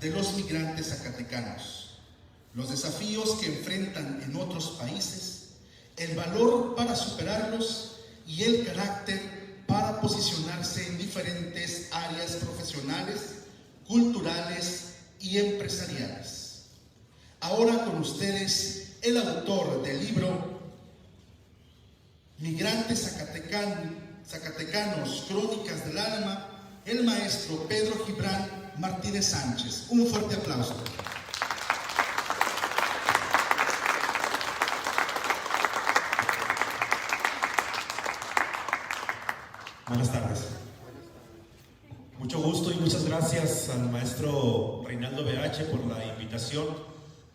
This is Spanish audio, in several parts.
de los migrantes zacatecanos, los desafíos que enfrentan en otros países, el valor para superarlos y el carácter para posicionarse en diferentes áreas profesionales, culturales y empresariales. Ahora con ustedes el autor del libro Migrantes Zacatecanos, Crónicas del Alma, el maestro Pedro Gibran Martínez Sánchez. Un fuerte aplauso. Buenas tardes. Mucho gusto y muchas gracias al maestro Reinaldo BH por la invitación.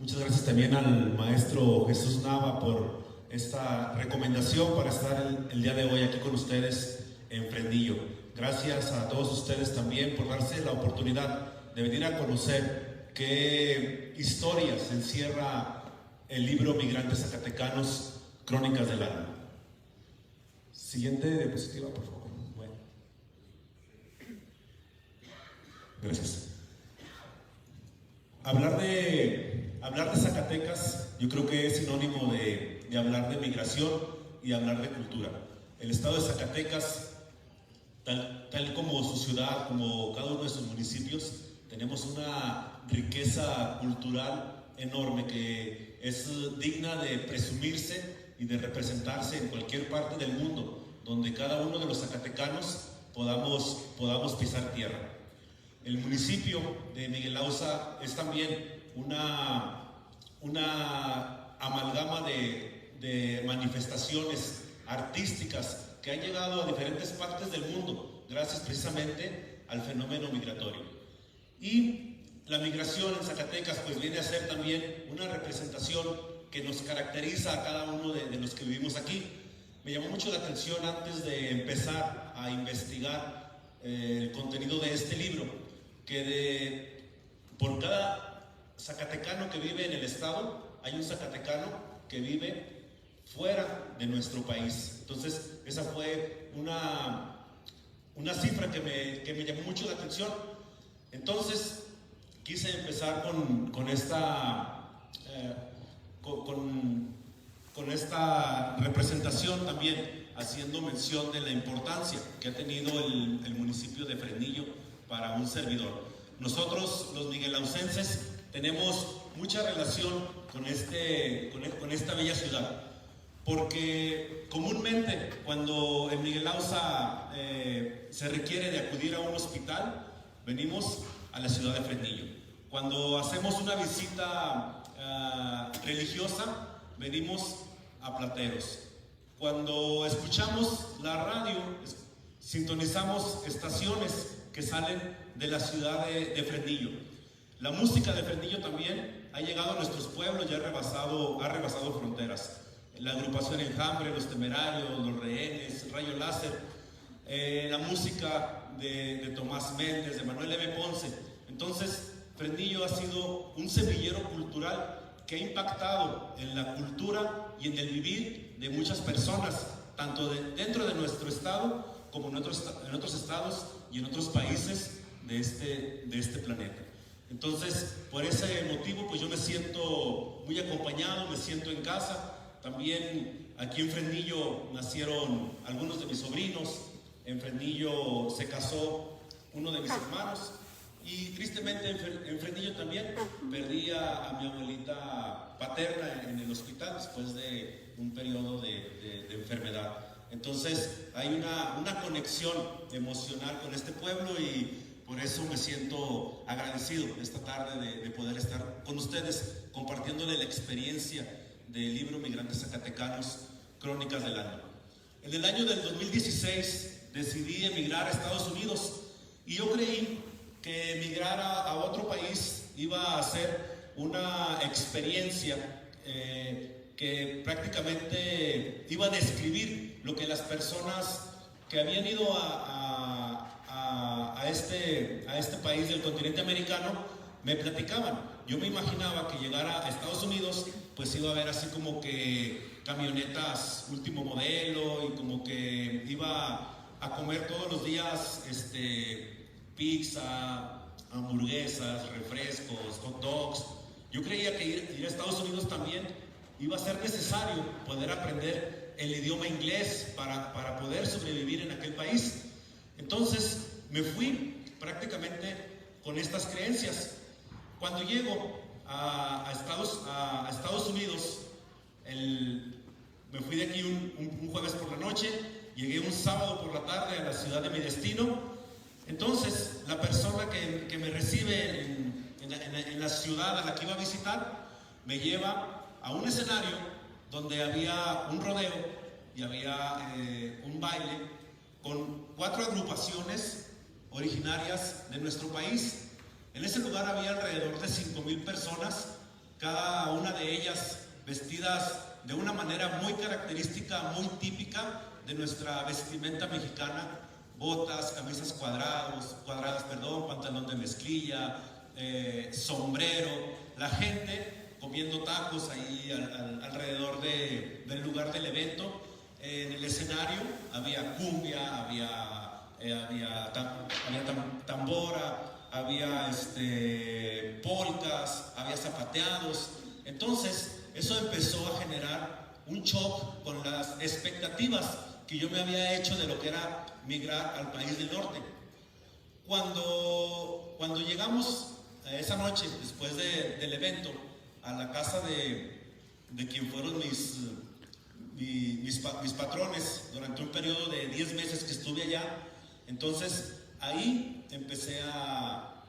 Muchas gracias también al maestro Jesús Nava por esta recomendación para estar el día de hoy aquí con ustedes en Fresnillo. Gracias a todos ustedes también por darse la oportunidad de venir a conocer qué historias encierra el libro Migrantes Zacatecanos, Crónicas del Alma. Siguiente diapositiva, por favor. Bueno. Gracias. Hablar de Zacatecas yo creo que es sinónimo de hablar de migración y hablar de cultura. El estado de Zacatecas, tal como su ciudad, como cada uno de sus municipios, tenemos una riqueza cultural enorme que es digna de presumirse y de representarse en cualquier parte del mundo, donde cada uno de los zacatecanos podamos pisar tierra. El municipio de Miguel Auza es también una amalgama de manifestaciones artísticas que han llegado a diferentes partes del mundo gracias precisamente al fenómeno migratorio. Y la migración en Zacatecas pues viene a ser también una representación que nos caracteriza a cada uno de los que vivimos aquí. Me llamó mucho la atención antes de empezar a investigar el contenido de este libro, que por cada zacatecano que vive en el estado, hay un zacatecano que vive fuera de nuestro país. Entonces, esa fue una cifra que me llamó mucho la atención. Entonces, quise empezar con esta representación también, haciendo mención de la importancia que ha tenido el municipio de Fresnillo para un servidor. Nosotros, los miguelaucenses, tenemos mucha relación con esta bella ciudad, porque comúnmente cuando en Miguel Auza se requiere de acudir a un hospital, venimos a la ciudad de Fresnillo. Cuando hacemos una visita religiosa, venimos a Plateros. Cuando escuchamos la radio, sintonizamos estaciones que salen de la ciudad de Fresnillo. La música de Fresnillo también ha llegado a nuestros pueblos y ha rebasado fronteras. La agrupación Enjambre, Los Temerarios, Los Rehenes, Rayo Láser, la música de Tomás Méndez, de Manuel M. Ponce. Entonces, Fresnillo ha sido un semillero cultural que ha impactado en la cultura y en el vivir de muchas personas, tanto dentro de nuestro estado como en otros estados y en otros países de este planeta. Entonces, por ese motivo, pues yo me siento muy acompañado, me siento en casa. También aquí en Fresnillo nacieron algunos de mis sobrinos. En Fresnillo se casó uno de mis hermanos. Y tristemente en Fresnillo también perdí a mi abuelita paterna en el hospital después de un periodo de enfermedad. Entonces hay una conexión emocional con este pueblo y por eso me siento agradecido esta tarde de poder estar con ustedes compartiéndole la experiencia del libro Migrantes Zacatecanos, Crónicas del Alma. En el año del 2016 decidí emigrar a Estados Unidos y yo creí que emigrar a otro país iba a ser una experiencia que prácticamente iba a describir lo que las personas que habían ido a este país del continente americano me platicaban. Yo me imaginaba que llegara a Estados Unidos pues iba a haber así como que camionetas último modelo y como que iba a comer todos los días pizza, hamburguesas, refrescos, hot dogs. Yo creía que ir a Estados Unidos también iba a ser necesario poder aprender el idioma inglés para poder sobrevivir en aquel país. Entonces me fui prácticamente con estas creencias. Cuando llego a Estados Unidos, me fui de aquí un jueves por la noche, llegué un sábado por la tarde a la ciudad de mi destino. Entonces la persona que me recibe en la ciudad a la que iba a visitar me lleva a un escenario donde había un rodeo y había un baile con 4 agrupaciones originarias de nuestro país. En ese lugar había alrededor de 5,000 personas, cada una de ellas vestidas de una manera muy característica, muy típica de nuestra vestimenta mexicana: botas, camisas cuadradas, pantalón de mezclilla, sombrero. La gente comiendo tacos ahí alrededor del lugar del evento. En el escenario había cumbia, había tambora, había polcas, había zapateados. Entonces eso empezó a generar un shock con las expectativas que yo me había hecho de lo que era migrar al país del norte. Cuando llegamos esa noche, después del evento, a la casa de quien fueron mis patrones durante un periodo de 10 meses que estuve allá, entonces ahí empecé a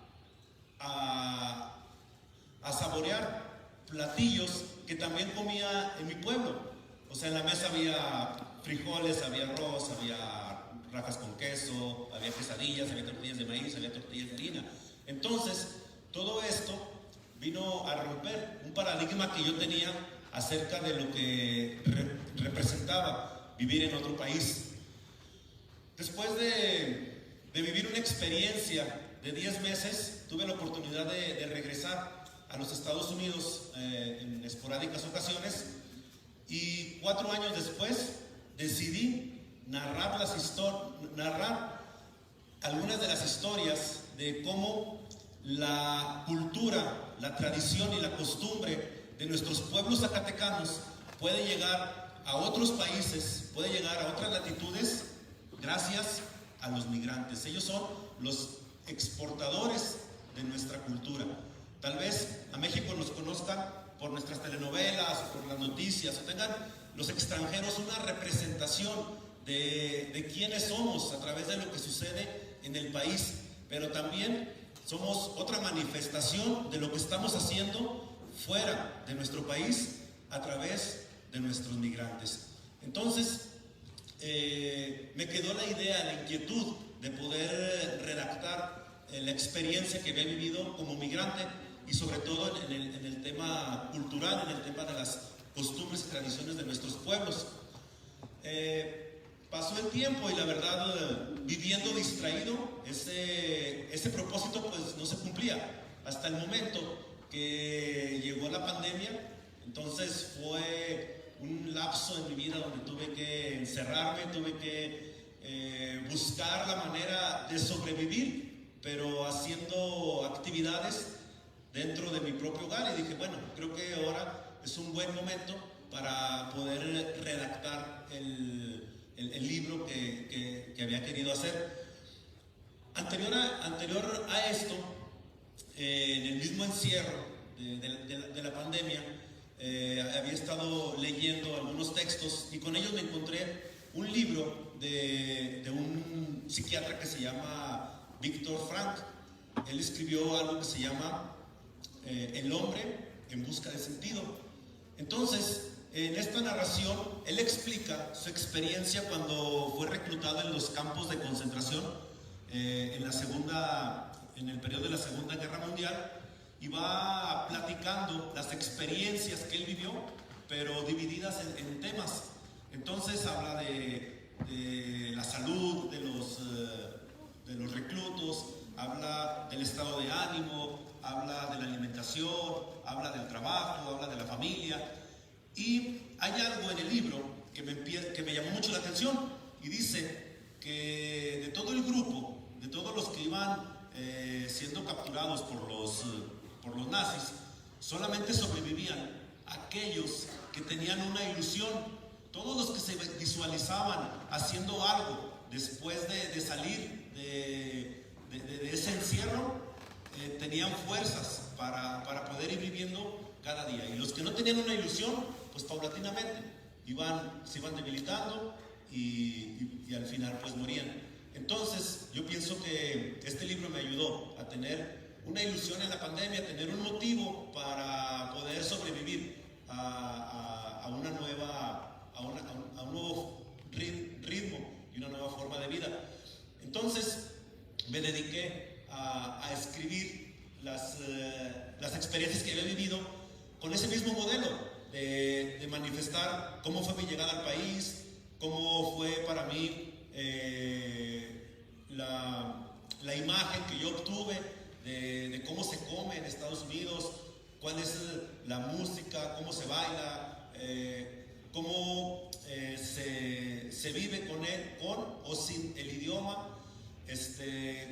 saborear platillos que también comía en mi pueblo. O sea, en la mesa había frijoles, había arroz, había rajas con queso, había quesadillas, había tortillas de maíz, había tortillas de harina. Entonces, todo esto vino a romper un paradigma que yo tenía acerca de lo que representaba vivir en otro país. Después de vivir una experiencia de 10 meses, tuve la oportunidad de regresar a los Estados Unidos en esporádicas ocasiones, y 4 años después decidí narrar algunas de las historias de cómo la cultura, la tradición y la costumbre de nuestros pueblos zacatecanos puede llegar a otros países, puede llegar a otras latitudes gracias a los migrantes. Ellos son los exportadores de nuestra cultura. Tal vez a México nos conozcan por nuestras telenovelas, por las noticias, o tengan los extranjeros una representación de quiénes somos a través de lo que sucede en el país, pero también somos otra manifestación de lo que estamos haciendo fuera de nuestro país a través de nuestros migrantes. Entonces, me quedó la idea, la inquietud de poder redactar la experiencia que había vivido como migrante, y sobre todo en el tema cultural, en el tema de las costumbres y tradiciones de nuestros pueblos. Pasó el tiempo y la verdad, viviendo distraído, ese propósito pues no se cumplía hasta el momento que llegó la pandemia. Entonces fue un lapso en mi vida donde tuve que encerrarme, tuve que buscar la manera de sobrevivir, pero haciendo actividades dentro de mi propio hogar. Y dije, bueno, creo que ahora es un buen momento para poder redactar el libro que había querido hacer. Anterior a esto, en el mismo encierro de la pandemia, había estado leyendo algunos textos, y con ellos me encontré un libro de un psiquiatra que se llama Viktor Frankl. Él escribió algo que se llama El hombre en busca de sentido. Entonces, en esta narración, él explica su experiencia cuando fue reclutado en los campos de concentración en el periodo de la Segunda Guerra Mundial, y va platicando las experiencias que él vivió, pero divididas en temas. Entonces habla de la salud de los reclutos, habla del estado de ánimo, habla de la alimentación, habla del trabajo, habla de la familia. Y hay algo en el libro que me llamó mucho la atención, y dice que de todo el grupo, de todos los que iban siendo capturados por los nazis, solamente sobrevivían aquellos que tenían una ilusión. Todos los que se visualizaban haciendo algo después de salir de ese encierro, tenían fuerzas para poder ir viviendo cada día. Y los que no tenían una ilusión, pues paulatinamente se iban debilitando y al final pues morían. Entonces yo pienso que este libro me ayudó a tener una ilusión en la pandemia, a tener un motivo para poder sobrevivir a un nuevo ritmo y una nueva forma de vida. Entonces me dediqué a escribir las experiencias que había vivido con ese mismo modelo de manifestar cómo fue mi llegada al país, cómo fue para mí la imagen que yo obtuve de cómo se come en Estados Unidos, cuál es la música, cómo se baila, cómo se vive con o sin el idioma,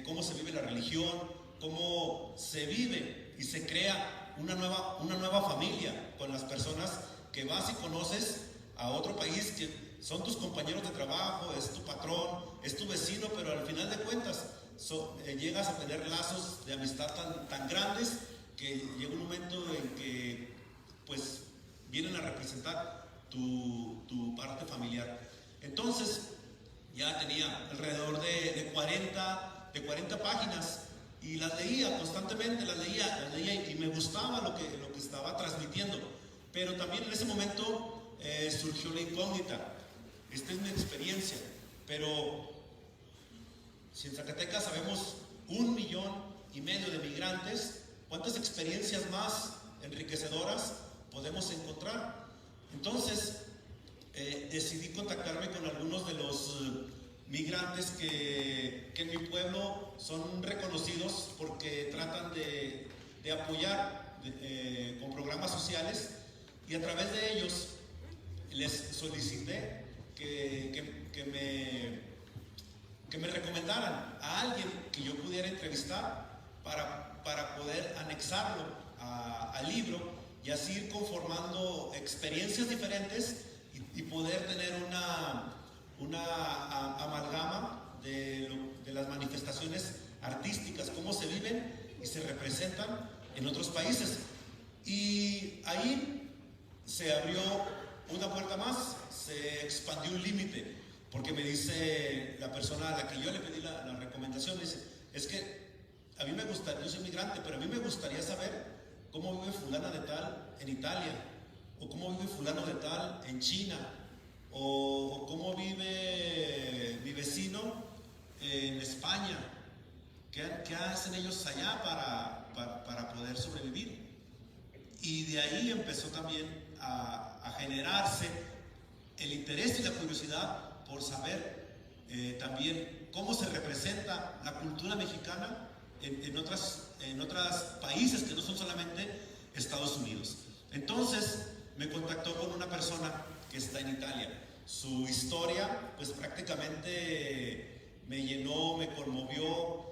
cómo se vive la religión, cómo se vive y se crea una nueva familia con las personas que vas y conoces a otro país, que son tus compañeros de trabajo, es tu patrón, es tu vecino, pero al final de cuentas llegas a tener lazos de amistad tan grandes que llega un momento en que pues vienen a representar tu parte familiar. Entonces ya tenía alrededor de 40 páginas y las leía constantemente, las leía y me gustaba lo que estaba transmitiendo. Pero también en ese momento surgió la incógnita. Esta es mi experiencia, pero si en Zacatecas sabemos 1,5 millones de migrantes, ¿cuántas experiencias más enriquecedoras podemos encontrar? Entonces decidí contactarme con algunos de los migrantes que en mi pueblo son reconocidos porque tratan de apoyar con programas sociales, y a través de ellos les solicité que me recomendaran a alguien que yo pudiera entrevistar para poder anexarlo al libro y así ir conformando experiencias diferentes y poder tener una amalgama de las manifestaciones artísticas, cómo se viven y se representan en otros países. Y ahí se abrió una puerta más, se expandió un límite, porque me dice la persona a la que yo le pedí la recomendación, dice, es que a mí me gustaría, yo soy migrante, pero a mí me gustaría saber cómo vive fulana de tal en Italia, o cómo vive fulano de tal en China, o cómo vive mi vecino en España. ¿Qué hacen ellos allá para poder sobrevivir? Y de ahí empezó también a generarse el interés y la curiosidad por saber también cómo se representa la cultura mexicana en otros países que no son solamente Estados Unidos. Entonces me contactó con una persona que está en Italia. Su historia pues prácticamente me llenó, me conmovió.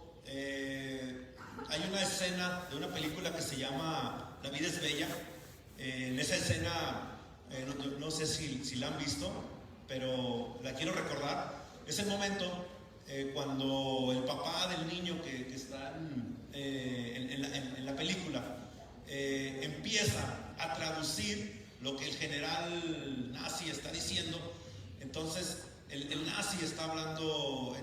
Hay una escena de una película que se llama La vida es bella. En esa escena, no sé si la han visto, pero la quiero recordar. Es el momento cuando el papá del niño que está en la película empieza a traducir lo que el general nazi está diciendo. Entonces el nazi está hablando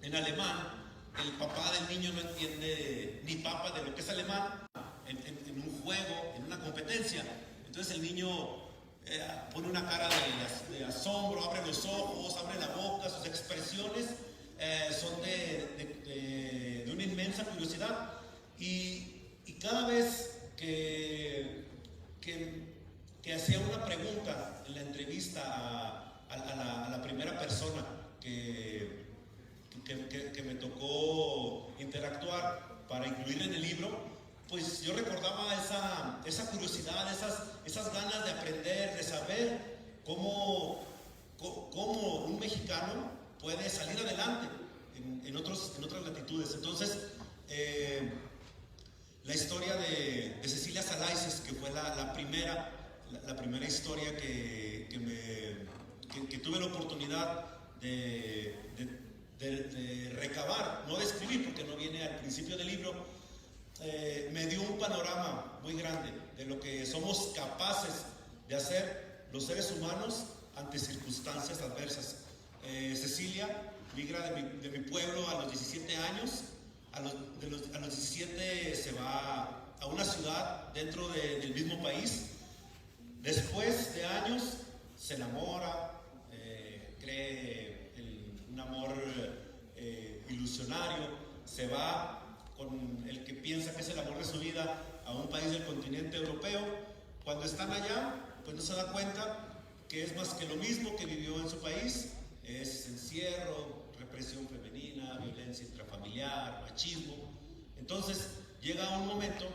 en alemán. El papá del niño no entiende ni papa de lo que es alemán en un juego, en una competencia. Entonces el niño pone una cara de asombro, abre los ojos, abre la boca, sus expresiones son de una inmensa curiosidad. Y cada vez que hacía una pregunta en la entrevista a la primera persona que me tocó interactuar para incluir en el libro, pues yo recordaba esa curiosidad, esas ganas de aprender, de saber cómo un mexicano puede salir adelante en otras latitudes. Entonces, la historia de Cecilia Salaices, que fue la primera historia que tuve la oportunidad de recabar, no de escribir porque no viene al principio del libro, me dio un panorama muy grande de lo que somos capaces de hacer los seres humanos ante circunstancias adversas. Cecilia migra de mi pueblo a los 17 años. A los 17 se va a una ciudad dentro del mismo país. Después de años se enamora, cree un amor ilusionario, se va con el que piensa que es el amor de su vida a un país del continente europeo. Cuando están allá, pues no se da cuenta que es más que lo mismo que vivió en su país. Es encierro, represión femenina, violencia intrafamiliar, machismo. Entonces llega un momento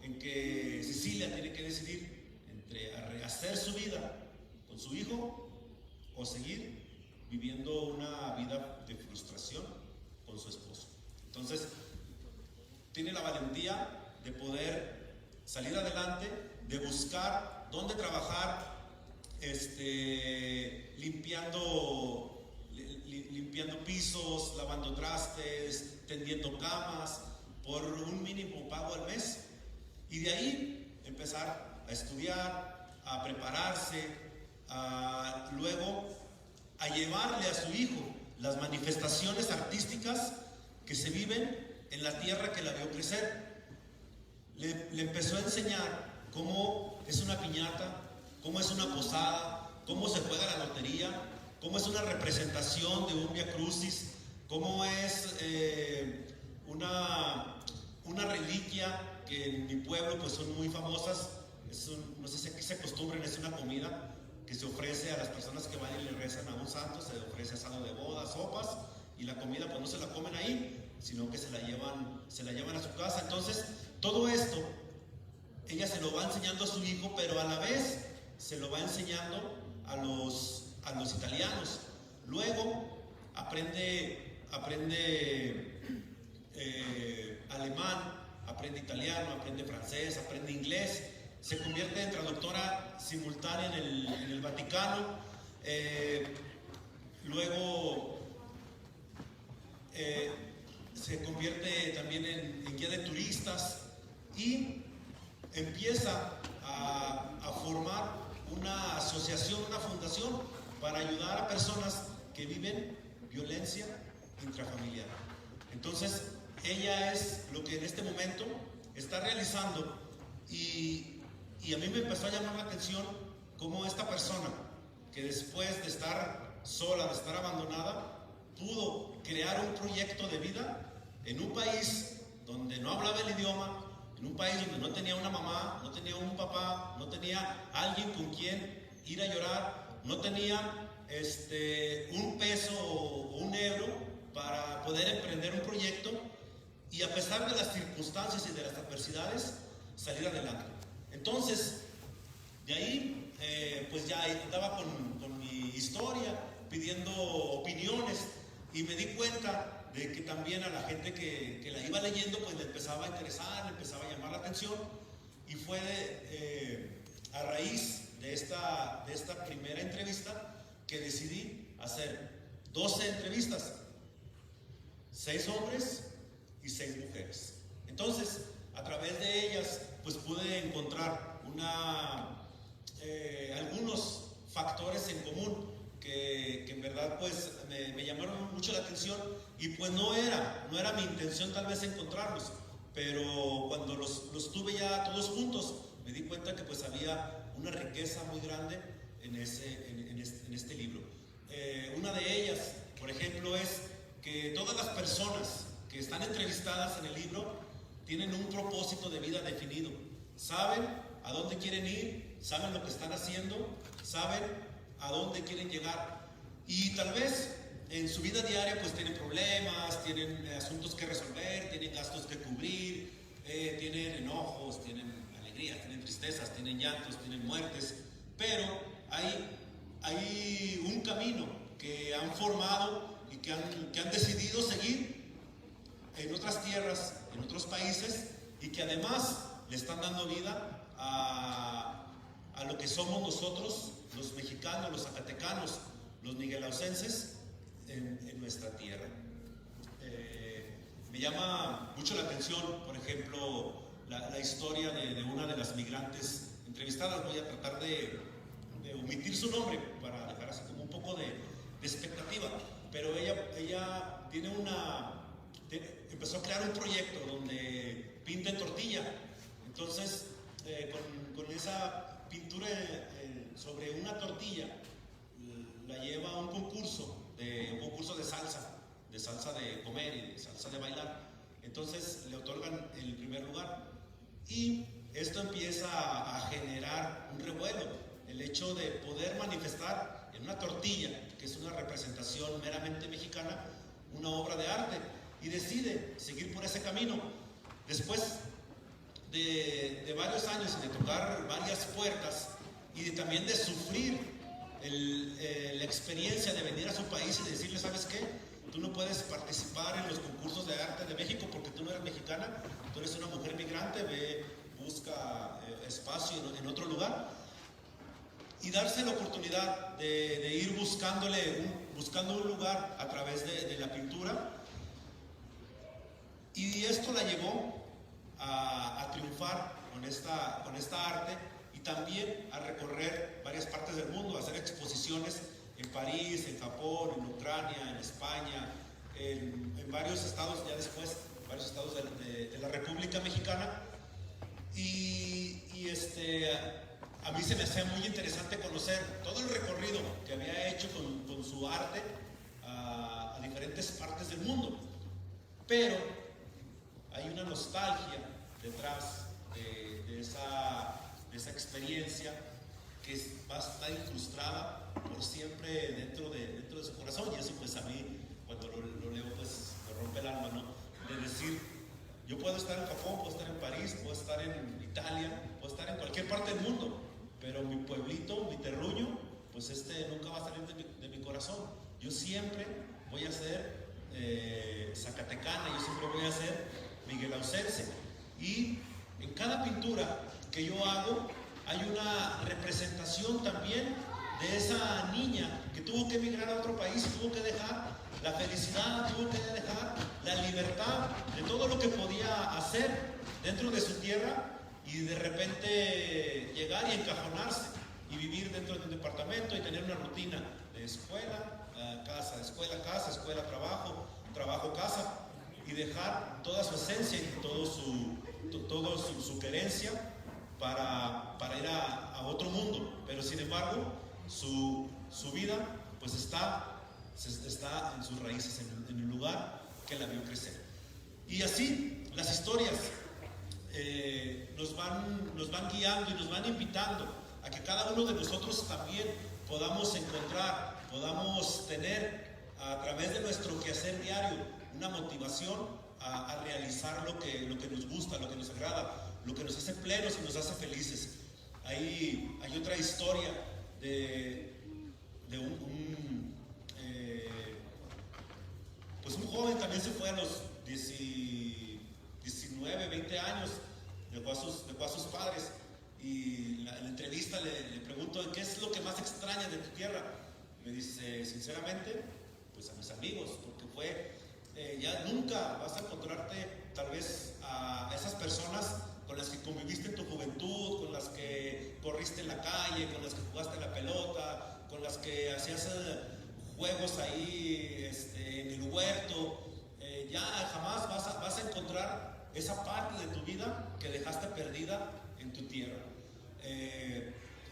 en que Cecilia tiene que decidir entre rehacer su vida con su hijo o seguir viviendo una vida de frustración con su esposo. Entonces tiene la valentía de poder salir adelante, de buscar dónde trabajar, limpiando pisos, lavando trastes, tendiendo camas, por un mínimo pago al mes. Y de ahí empezar a estudiar, a prepararse, luego a llevarle a su hijo las manifestaciones artísticas que se viven en la tierra que la vio crecer. Le empezó a enseñar cómo es una piñata, cómo es una posada, cómo se juega la lotería, cómo es una representación de un Via Crucis, cómo es una reliquia que en mi pueblo pues son muy famosas. No sé si aquí se acostumbran, es una comida que se ofrece a las personas que van y le rezan a un santo. Se ofrece asado de boda, sopas, y la comida pues no se la comen ahí, sino que se la llevan a su casa. Entonces todo esto ella se lo va enseñando a su hijo, pero a la vez se lo va enseñando a los italianos. Luego aprende alemán, aprende italiano, aprende francés, aprende inglés. Se convierte en traductora simultánea en el Vaticano. Luego se convierte también en guía de turistas y empieza a formar una asociación, una fundación para ayudar a personas que viven violencia intrafamiliar. Entonces, ella es lo que en este momento está realizando, y a mí me empezó a llamar la atención cómo esta persona, que después de estar sola, de estar abandonada, pudo crear un proyecto de vida en un país donde no hablaba el idioma, en un país donde no tenía una mamá, no tenía un papá, no tenía alguien con quien ir a llorar, no tenía un peso o un euro para poder emprender un proyecto, y a pesar de las circunstancias y de las adversidades, salir adelante. Entonces, de ahí, pues ya andaba con mi historia, pidiendo opiniones, y me di cuenta de que también a la gente que la iba leyendo, pues le empezaba a interesar, le empezaba a llamar la atención, y fue a raíz de esta primera entrevista que decidí hacer 12 entrevistas, 6 hombres y 6 mujeres. Entonces, a través de ellas, pues pude encontrar algunos factores en común que en verdad pues me llamaron mucho la atención, y pues no era mi intención tal vez encontrarlos, pero cuando los tuve ya todos juntos, me di cuenta que pues había una riqueza muy grande en este libro. Una de ellas, por ejemplo, es que todas las personas que están entrevistadas en el libro tienen un propósito de vida definido. Saben a dónde quieren ir, saben lo que están haciendo, saben a dónde quieren llegar, y tal vez en su vida diaria pues tienen problemas, tienen asuntos que resolver, tienen gastos que cubrir, tienen enojos, tienen alegrías, tienen tristezas, tienen llantos, tienen muertes, pero hay un camino que han formado y que han decidido seguir en otras tierras, en otros países, y que además le están dando vida a lo que somos nosotros, los mexicanos, los zacatecanos, los miguelaucenses, en nuestra tierra. Me llama mucho la atención, por ejemplo, la historia de una de las migrantes entrevistadas. Voy a tratar de omitir su nombre para dejar así como un poco de expectativa, pero ella tiene empezó a crear un proyecto donde pinta en tortilla. Entonces, con esa pintura sobre una tortilla, la lleva a un concurso de salsa de comer y de salsa de bailar. Entonces le otorgan el primer lugar y esto empieza a generar un revuelo, el hecho de poder manifestar en una tortilla, que es una representación meramente mexicana, una obra de arte, y decide seguir por ese camino. Después de varios años y de tocar varias puertas y también de sufrir la experiencia de venir a su país y decirle, ¿sabes qué? Tú no puedes participar en los concursos de arte de México porque tú no eres mexicana, tú eres una mujer migrante, busca espacio en otro lugar. Y darse la oportunidad de ir buscando un lugar a través de la pintura. Y esto la llevó a triunfar con esta arte y también a recorrer varias partes del mundo, a hacer exposiciones en París, en Japón, en Ucrania, en España, en varios estados, ya después, varios estados de la República Mexicana. A mí se me hacía muy interesante conocer todo el recorrido que había hecho con su arte a diferentes partes del mundo. Pero hay una nostalgia detrás de esa experiencia que va a estar incrustada por siempre dentro de su corazón. Y eso pues a mí, cuando lo leo, pues me rompe el alma, ¿no? De decir, yo puedo estar en Japón, puedo estar en París, puedo estar en Italia, puedo estar en cualquier parte del mundo, pero mi pueblito, mi terruño, pues nunca va a salir de mi corazón. Yo siempre voy a ser zacatecana, yo siempre voy a ser miguelaucense. Y en cada pintura que yo hago hay una representación también de esa niña que tuvo que emigrar a otro país, tuvo que dejar la felicidad, tuvo que dejar la libertad de todo lo que podía hacer dentro de su tierra y de repente llegar y encajonarse y vivir dentro de un departamento y tener una rutina de escuela, casa, escuela, casa, escuela, trabajo, trabajo, casa, y dejar toda su esencia y toda su querencia para ir a otro mundo. Pero sin embargo, su vida pues está en sus raíces, en el lugar que la vio crecer. Y así las historias nos van guiando y nos van invitando a que cada uno de nosotros también podamos encontrar, podamos tener a través de nuestro quehacer diario una motivación a realizar lo que nos gusta, lo que nos agrada, lo que nos hace plenos y nos hace felices. Hay otra historia de un joven. También se fue a los 19, 20 años, dejó a sus padres, y en la entrevista le pregunto, ¿qué es lo que más extraña de tu tierra? Me dice, sinceramente, pues a mis amigos, porque ya nunca vas a encontrarte tal vez a esas personas con las que conviviste en tu juventud, con las que corriste en la calle, con las que jugaste la pelota, con las que hacías juegos ahí en el huerto. Ya jamás vas a encontrar esa parte de tu vida que dejaste perdida en tu tierra.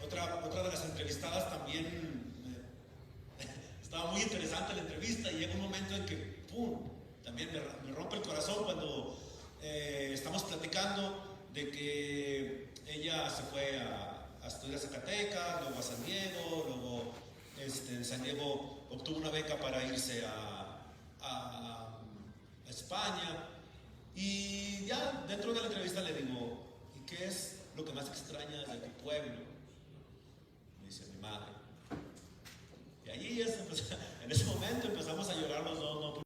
Otra de las entrevistadas también estaba muy interesante la entrevista, y llega un momento en que ¡pum! También me rompe el corazón cuando estamos platicando de que ella se fue a estudiar a Zacatecas, luego a San Diego, luego en San Diego obtuvo una beca para irse a España. Y ya dentro de la entrevista le digo, ¿y qué es lo que más extrañas de tu pueblo? Me dice, mi madre. Y allí en ese momento empezamos a llorar los dos, ¿no?